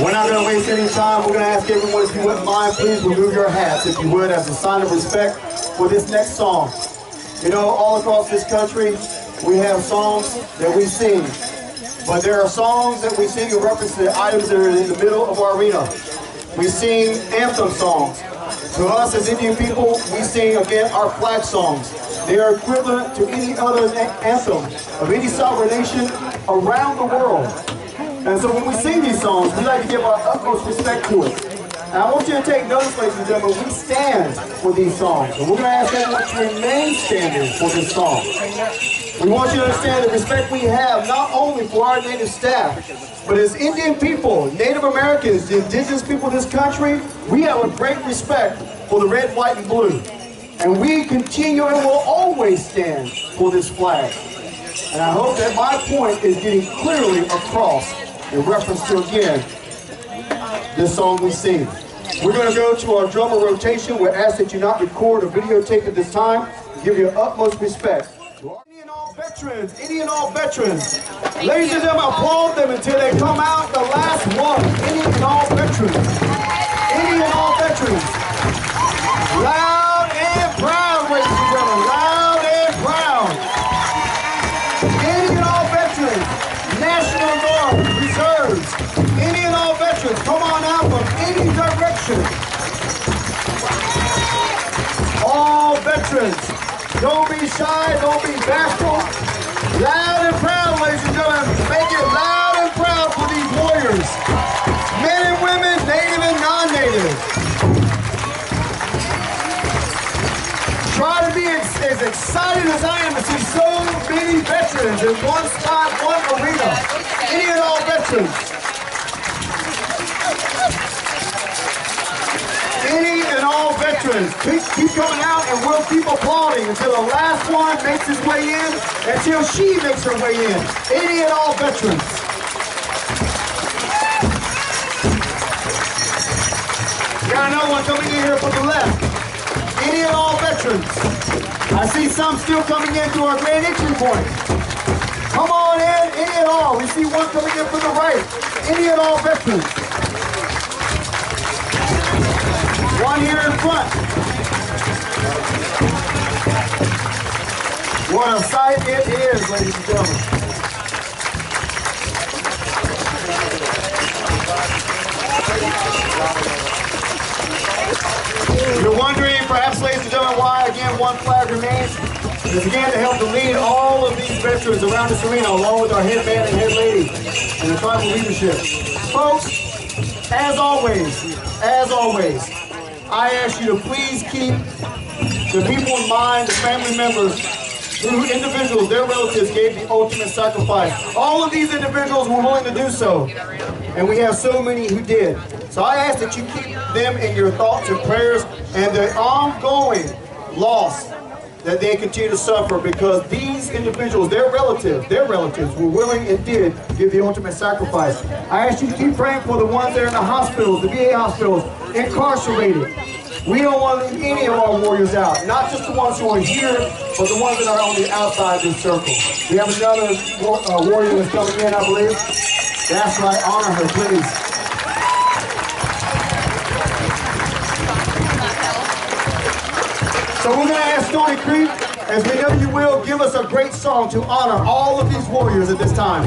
We're not going to waste any time. We're going to ask everyone, if you wouldn't mind, please remove your hats, if you would, as a sign of respect for this next song. You know, all across this country, we have songs that we sing. But there are songs that we sing in reference to the items that are in the middle of our arena. We sing anthem songs. To us as Indian people, we sing, again, our flag songs. They are equivalent to any other anthem of any sovereign nation around the world. And so when we sing these songs, we like to give our utmost respect to it. And I want you to take notice, ladies and gentlemen, we stand for these songs. And we're going to ask everyone to remain standing for this song. We want you to understand the respect we have, not only for our native staff, but as Indian people, Native Americans, the indigenous people of this country, we have a great respect for the red, white, and blue. And we continue and will always stand for this flag. And I hope that my point is getting clearly across in reference to, again, this song we sing. We're going to go to our drummer rotation. We ask that you not record or videotape at this time. Give your utmost respect. Any and all veterans, any and all veterans. Ladies and gentlemen, applaud them until they come out the last one. Any and all veterans. Any and all veterans. Loud and proud, ladies and gentlemen. Loud and proud. Any and all veterans. National Guard, reserves. Any and all veterans. Come on out from any direction. All veterans. Don't be shy, don't be bashful. Loud and proud, ladies and gentlemen. Make it loud and proud for these warriors. Men and women, native and non-native. Try to be as excited as I am to see so many veterans in one spot, one arena. Any and all veterans. Any and all veterans, keep coming out and we'll keep applauding until the last one makes his way in, until she makes her way in. Any and all veterans. Got another one coming in here from the left. Any and all veterans. I see some still coming in through our grand entry point. Come on in, any and all. We see one coming in from the right. Any and all veterans. One here in front. What a sight it is, ladies and gentlemen. You're wondering, perhaps, ladies and gentlemen, why, again, one flag remains. It's again to help to lead all of these veterans around this arena, along with our head man and head lady and the tribal leadership. Folks, as always, I ask you to please keep the people in mind, the family members, who individuals, their relatives gave the ultimate sacrifice. All of these individuals were willing to do so, and we have so many who did. So I ask that you keep them in your thoughts and prayers and the ongoing loss that they continue to suffer, because these individuals, their relatives were willing and did give the ultimate sacrifice. I ask you to keep praying for the ones that are in the hospitals, the VA hospitals, incarcerated. We don't want to leave any of our warriors out, not just the ones who are here, but the ones that are on the outside of this circle. We have another warrior that's coming in, I believe. That's right, honor her, please. So we're going to ask Stony Creek, as we know you will, give us a great song to honor all of these warriors at this time.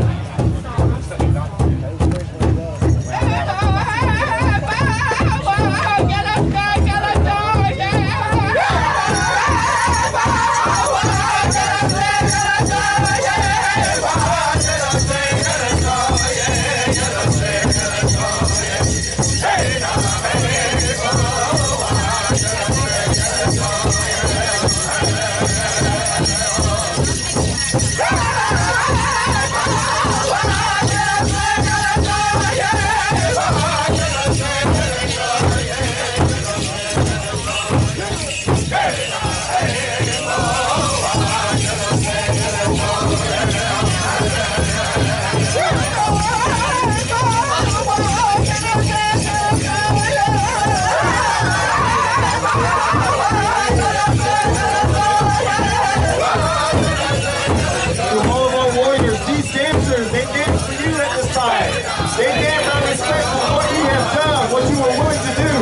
They dance out of respect for what you have done, what you were willing to do.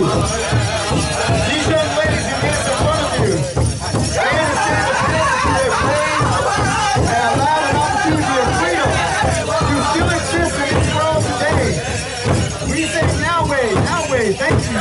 These young ladies who dance in front of you, they understand the commitment to their praise and allowed an opportunity of freedom to still exist in this world today. We say now way, thank you.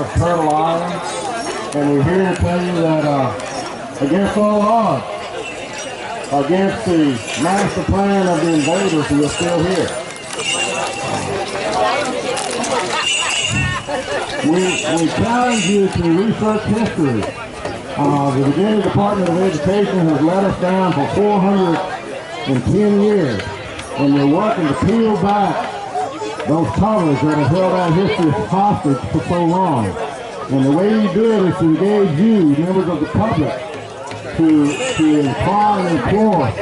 of Turtle Island, and we're here to tell you that against all odds, against the master plan of the invaders, we are still here. We challenge you to research history. The Virginia Department of Education has let us down for 410 years, and they're working to peel back those covers that have held our history hostage for so long. And the way you do it is to engage you, members of the public, to inquire and implore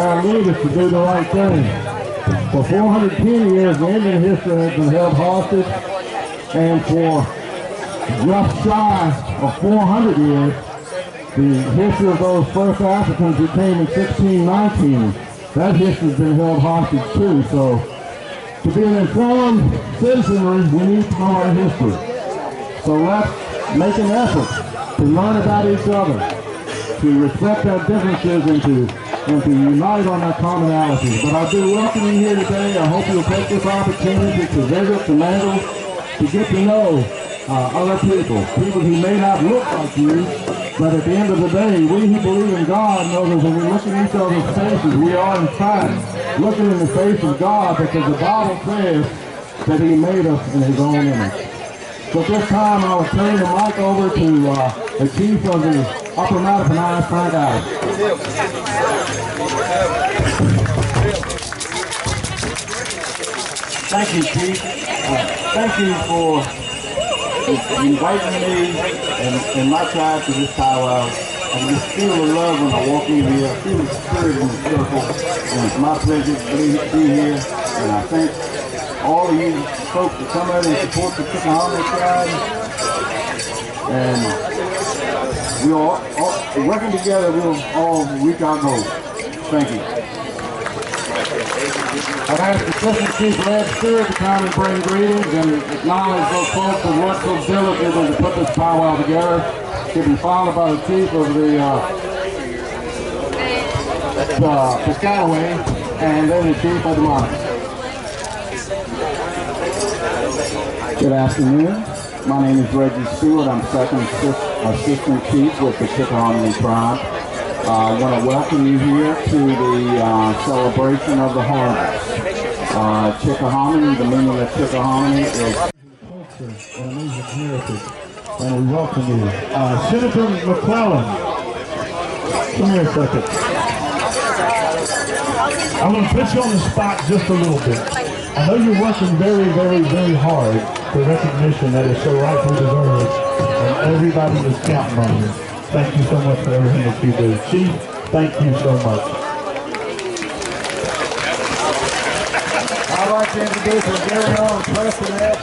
our leaders to do the right thing. For 410 years, the Indian history has been held hostage, and for just shy of 400 years, the history of those first Africans who came in 1619, that history has been held hostage too. So, to be an informed citizenry, we need to know our history. So let's make an effort to learn about each other, to respect our differences, and to unite on our commonalities. But I do welcome you here today. I hope you'll take this opportunity to visit, to mingle, to get to know other people who may not look like you, but at the end of the day, we who believe in God know that when we look in each other's faces, we are in fact looking in the face of God, because the Bible says that He made us in His own image. So at this time, I will turn the mic over to the Chief of the Upper Mattaponi, Frank Adams. Thank you, Chief. Thank you for inviting me and my tribe to this powwow. I just feel the love when I walk in here. I feel the spirit and the circle. And it's my pleasure to be here. And I thank all of you folks to come out and support the Chickahominy tribe. And we're all working together, we'll all reach our goals. Thank you. I'd ask the Assistant Chief Led Stewart to come and bring greetings and acknowledge those folks who worked so diligently to put this powwow together. He'll be followed by the Chief of the Piscataway, and then the Chief of the Monarch. Good afternoon. My name is Reggie Stewart. I'm second assistant chief with the Chickahominy tribe. I want to welcome you here to the celebration of the harvest. Chickahominy, the meaning of Chickahominy is culture and amazing heritage, and we welcome you. Senator McClellan, come here a second. I'm going to put you on the spot just a little bit. I know you're working very, very, very hard for recognition that is so rightfully deserved, and everybody is counting on you. Thank you so much for everything that you do. Chief, thank you so much. I'd like to introduce our very own president.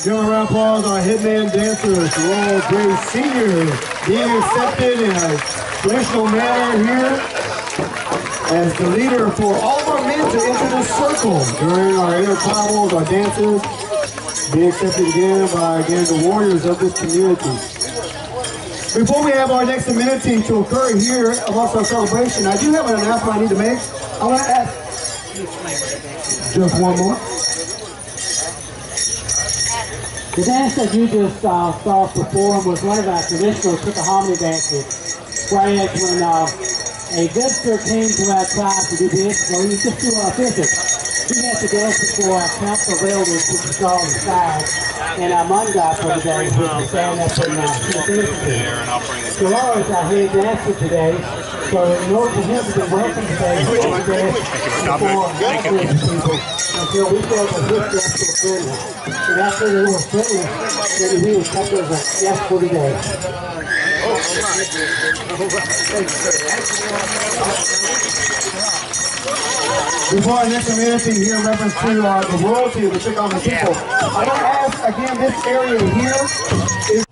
Give a round of applause our Handmade dancers, Roll Gray Sr., being accepted in a traditional manner here as the leader for all of our men to enter the circle during our intertribals, our dances, being accepted again by, the warriors of this community. Before we have our next amenity to occur here amongst our celebration, I do have an announcement I need to make. I want to ask just one more. The dance that you just saw perform was one of our traditional Chickahominy dances, whereas when a visitor came to our tribe to do this, well, you just do authentic. We had to dance before our council of elders, which is on the side, and our Munda for the day, which is stand up in the Laura is our head dancer today, so in order for him to be welcome today, we have to dance before our people until we felt that his dance was friendly. And after they were friendly, then he was kept as a guest for the day. Before our next amenity here in reference to the royalty of the Chickahominy people, I want to ask again, this area here is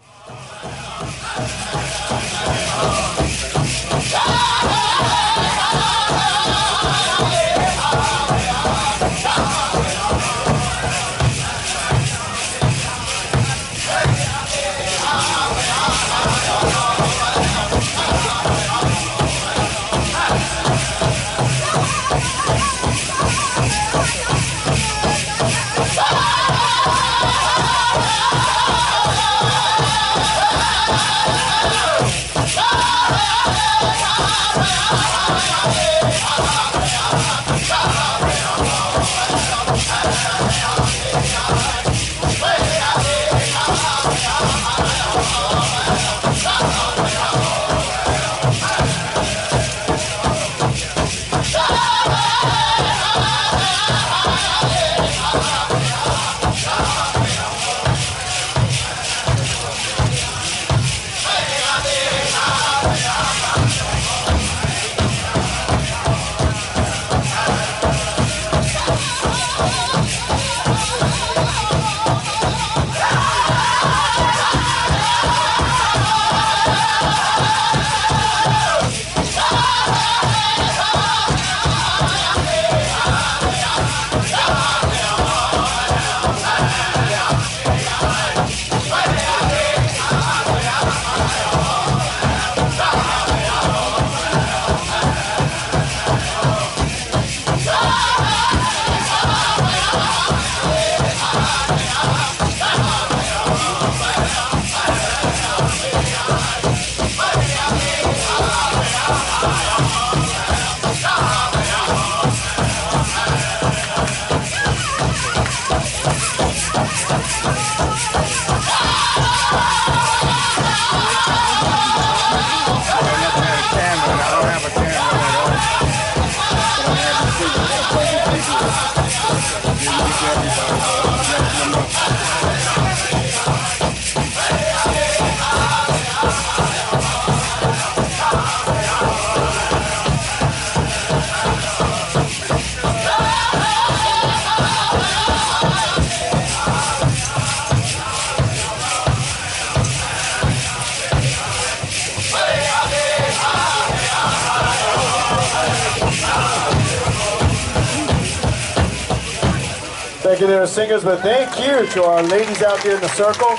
Thank you there, singers, but thank you to our ladies out there in the circle.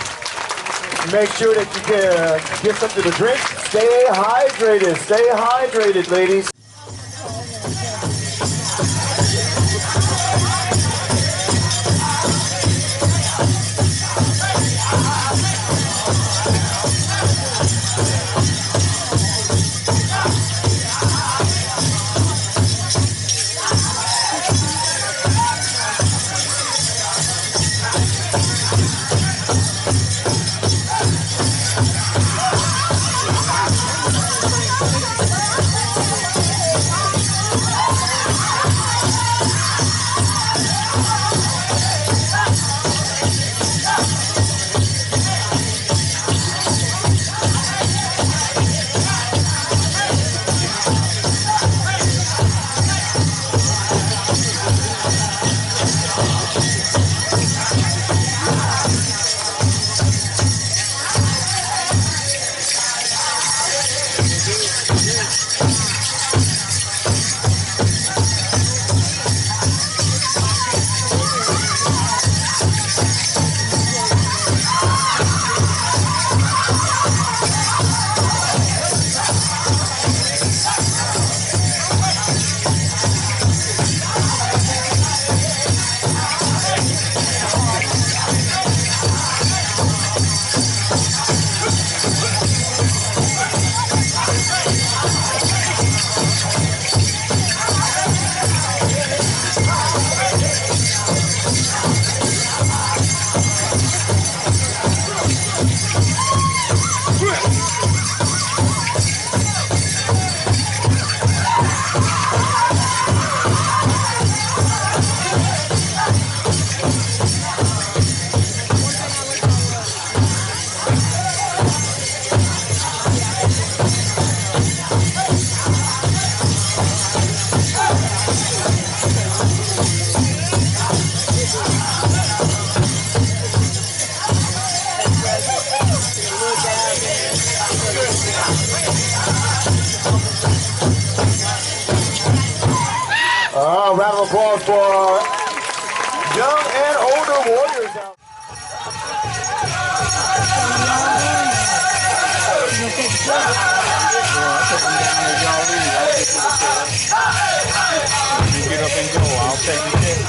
Make sure that you get something to drink. Stay hydrated, ladies. Round of applause for our young and older warriors out. You get up and go, I'll take the hit.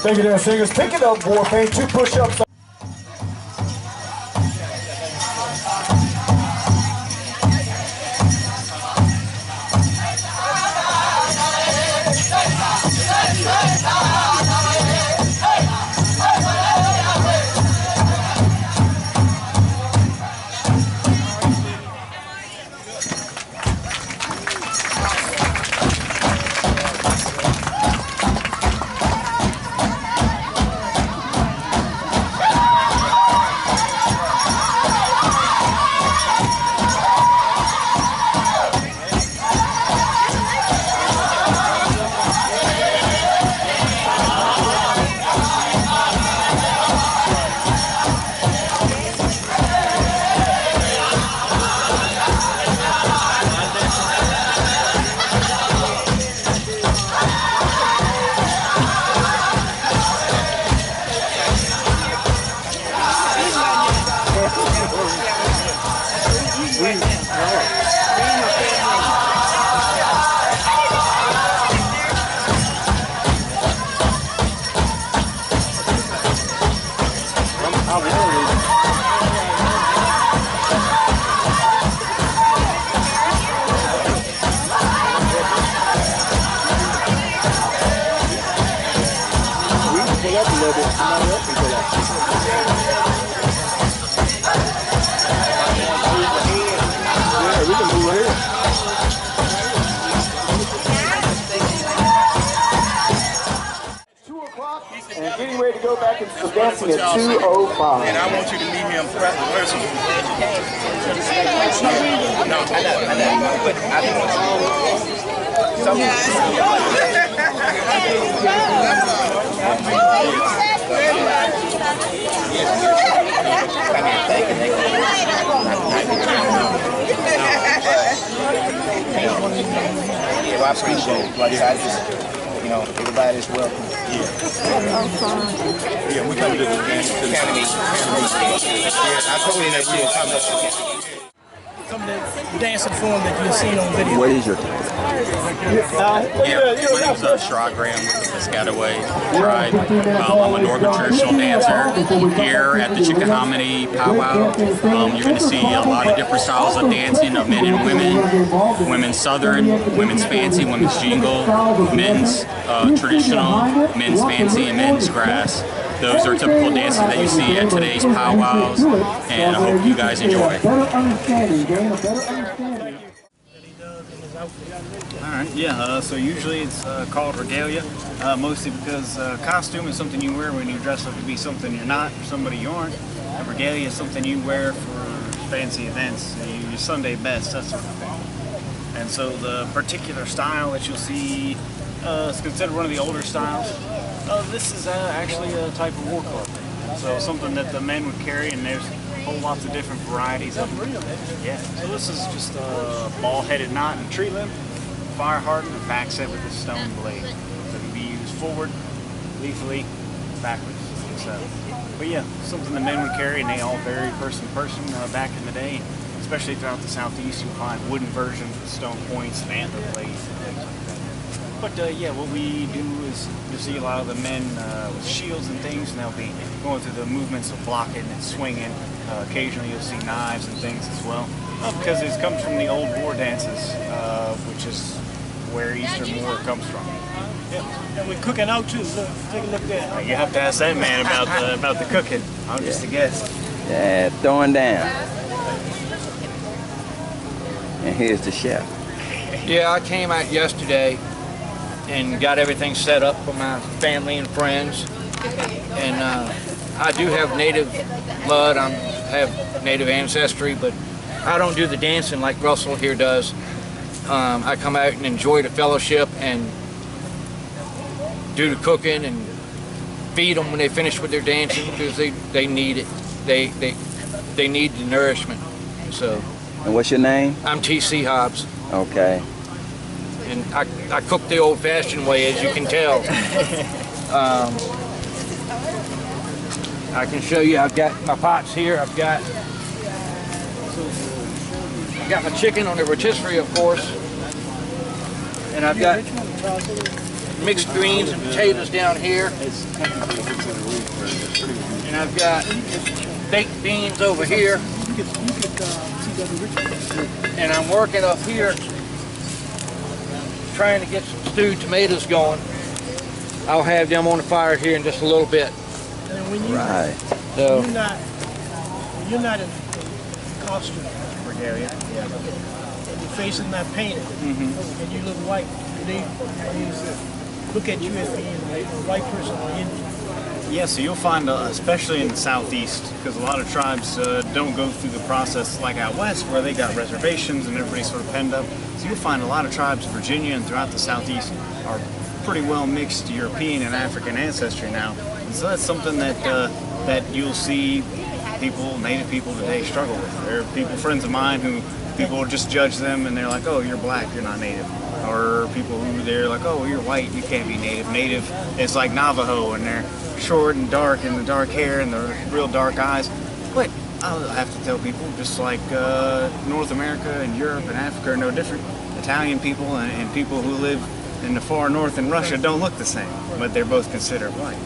Thank you there, singers. Pick it up, Warpaint. 2 push-ups. And getting ready to go back into some dancing at 2:05. And I want you to meet him personally. No, I know. But I yeah, I appreciate it. Like I just, you know, everybody's welcome. Yeah, we come to the Academy. Yeah, I told you that we were coming. Some of the dancing form that you've seen on video. What is your title? My name's Sherrod Graham, Piscataway tribe. I'm a Northern traditional dancer here at the Chickahominy Pow Wow. You're going to see a lot of different styles of dancing of men and women. Women's Southern, women's fancy, women's jingle, men's traditional, men's fancy, and men's grass. Those are typical dances that you see at today's powwows, and I hope you guys enjoy. Alright, yeah, so usually it's called regalia, mostly because costume is something you wear when you dress up to be something you're not, or somebody you aren't. And regalia is something you wear for fancy events, your Sunday best, that sort of thing. And so the particular style that you'll see is considered one of the older styles. This is actually a type of war club. So something that the men would carry, and there's whole lots of different varieties of them. Yeah, so this is just a ball-headed knot and tree limb, fire hardened and back set with a stone blade. So it can be used forward, lethally, backwards. So, but yeah, something the men would carry, and they all vary person to person back in the day. Especially throughout the southeast, you'll find wooden versions with stone points and antler blades and things like that. But yeah, what we do is you'll see a lot of the men with shields and things, and they'll be going through the movements of blocking and swinging. Occasionally you'll see knives and things as well, because it comes from the old war dances, which is where Eastern war comes from. Yeah. And we're cooking out too. Look, take a look there. You have to ask that man about the cooking. I'm just a guest. Yeah, throwing down. And here's the chef. Yeah, I came out yesterday and got everything set up for my family and friends. And I do have native blood. I have native ancestry, but I don't do the dancing like Russell here does. I come out and enjoy the fellowship and do the cooking and feed them when they finish with their dancing, because they need it. They need the nourishment. So. And what's your name? I'm T.C. Hobbs. Okay. And I cook the old-fashioned way, as you can tell. I can show you. I've got my pots here. I've got my chicken on the rotisserie, of course, and I've got mixed greens and potatoes down here, and I've got baked beans over here, and I'm working up here trying to get some stewed tomatoes going. I'll have them on the fire here in just a little bit. And when you, Right. So you're not in costume, regalia, and your face is not painted, and you look white, they look at you as being a white person or Indian. Yeah, so you'll find, especially in the southeast, because a lot of tribes don't go through the process like out west, where they got reservations and everybody's sort of penned up. So you'll find a lot of tribes, Virginia and throughout the southeast, are pretty well mixed European and African ancestry now. And so that's something that that you'll see people, native people today, struggle with. There are people, friends of mine, who people just judge them and they're like, oh, you're black, you're not native. Or people who they're like, oh, you're white, you can't be native. Native is like Navajo, and they're short and dark, and the dark hair and the real dark eyes. But I'll have to tell people, just like North America and Europe and Africa are no different. Italian people and people who live in the far north in Russia don't look the same, but they're both considered white.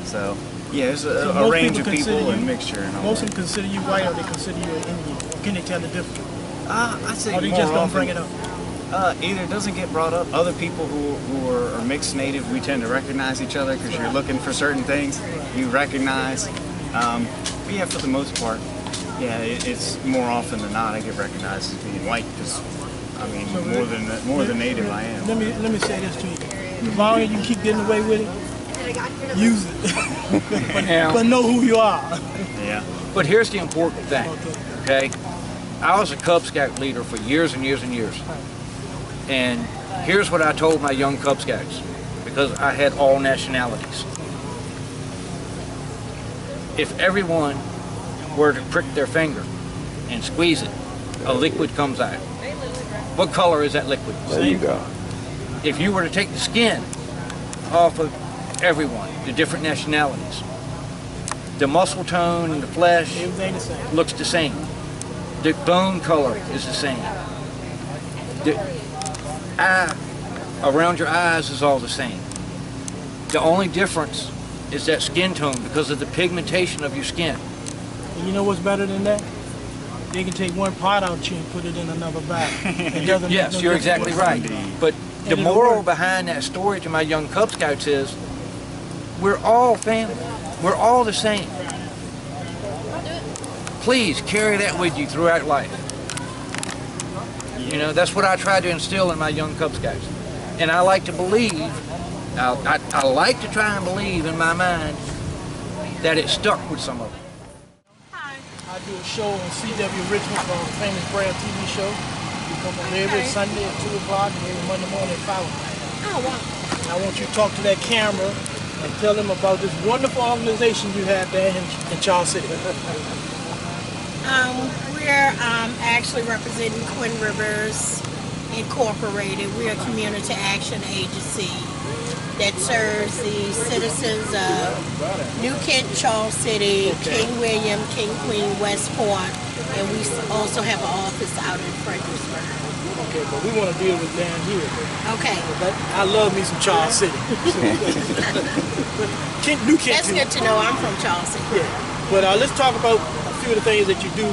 So Yeah, there's So a most range of consider people you- and mixture and all Most that. of them consider you white, or they consider you an Indian. Can they tell the difference? I say Or they more just don't often, bring it up? Either it doesn't get brought up. Other people who are mixed native, we tend to recognize each other because you're looking for certain things you recognize. But yeah, for the most part, yeah, it's more often than not I get recognized as being white because I mean more than native I am. Let me say this to you. As long as you keep getting away with it, use it. But know who you are. Yeah. But here's the important thing, okay? I was a Cub Scout leader for years and years and years. And here's what I told my young Cub Scouts, because I had all nationalities. If everyone were to prick their finger and squeeze it, a liquid comes out. What color is that liquid? There you go. If you were to take the skin off of everyone, the different nationalities, the muscle tone and the flesh Everything the same. looks the same. The bone color is the same. The eye around your eyes is all the same. The only difference is that skin tone because of the pigmentation of your skin. And you know what's better than that? They can take one part out you and put it in another bag. It doesn't make Yes, no you're difference. exactly right. But the And it'll moral work. behind that story to my young Cub Scouts is we're all family. We're all the same. Please carry that with you throughout life. You know, that's what I try to instill in my young Cub Scouts. And I like to believe, I like to try and believe in my mind that it stuck with some of them. I do a show on CW Richmond called the Famous Brand TV Show. We come on every Sunday at 2 o'clock and every Monday morning at 5 o'clock. Oh, wow. And I want you to talk to that camera and tell them about this wonderful organization you have there in Charles City. We're actually representing Twin Rivers Incorporated. We're a community action agency that serves the citizens of New Kent, Charles City, King William, King Queen, Westport, and we also have an office out in Fredericksburg. Okay, but we want to deal with down here. Okay. I love me some Charles City. New Kent That's too. good to know. I'm from Charles City. Yeah. But let's talk about a few of the things that you do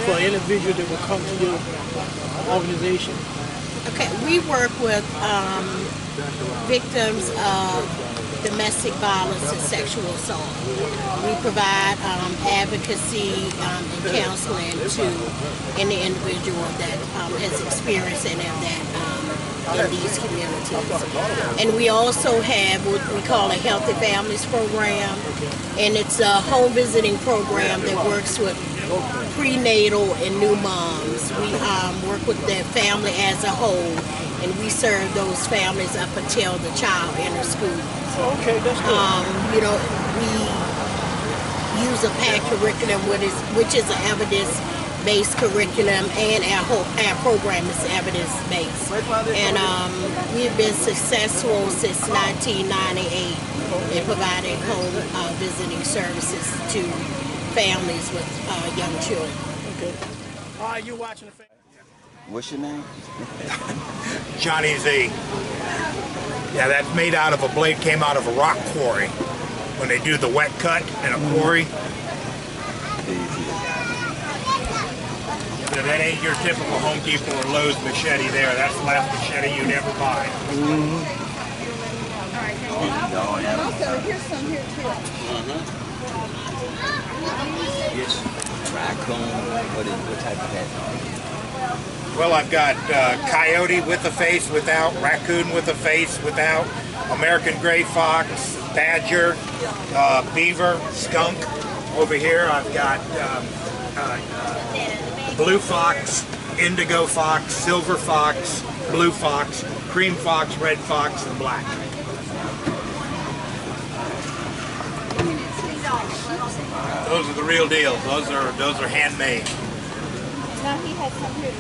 for an individual that will come to your organization. Okay, we work with victims of domestic violence and sexual assault. We provide advocacy and counseling to any individual that has experienced any of that in these communities. And we also have what we call a Healthy Families Program, and it's a home visiting program that works with prenatal and new moms. We work with the family as a whole, and we serve those families up until the child enters school. Okay, that's good. You know, we use a PAC curriculum, which is an evidence-based curriculum, and our program is evidence-based. And we've been successful since 1998 in providing home visiting services to families with young children. Okay. All right, you're watching the family. What's your name? Johnny Z. Yeah, that's made out of a blade, came out of a rock quarry. When they do the wet cut in a quarry. So that ain't your typical Home Depot or Lowe's machete there. That's the last machete you'd ever buy. Also, here's some here too. Yes. Raccoon. What type of hat? Well, I've got coyote with a face without, raccoon with a face without, American gray fox, badger, beaver, skunk. Over here I've got blue fox, indigo fox, silver fox, blue fox, cream fox, red fox, and black. Those are the real deals. Those are handmade. Now he has some here.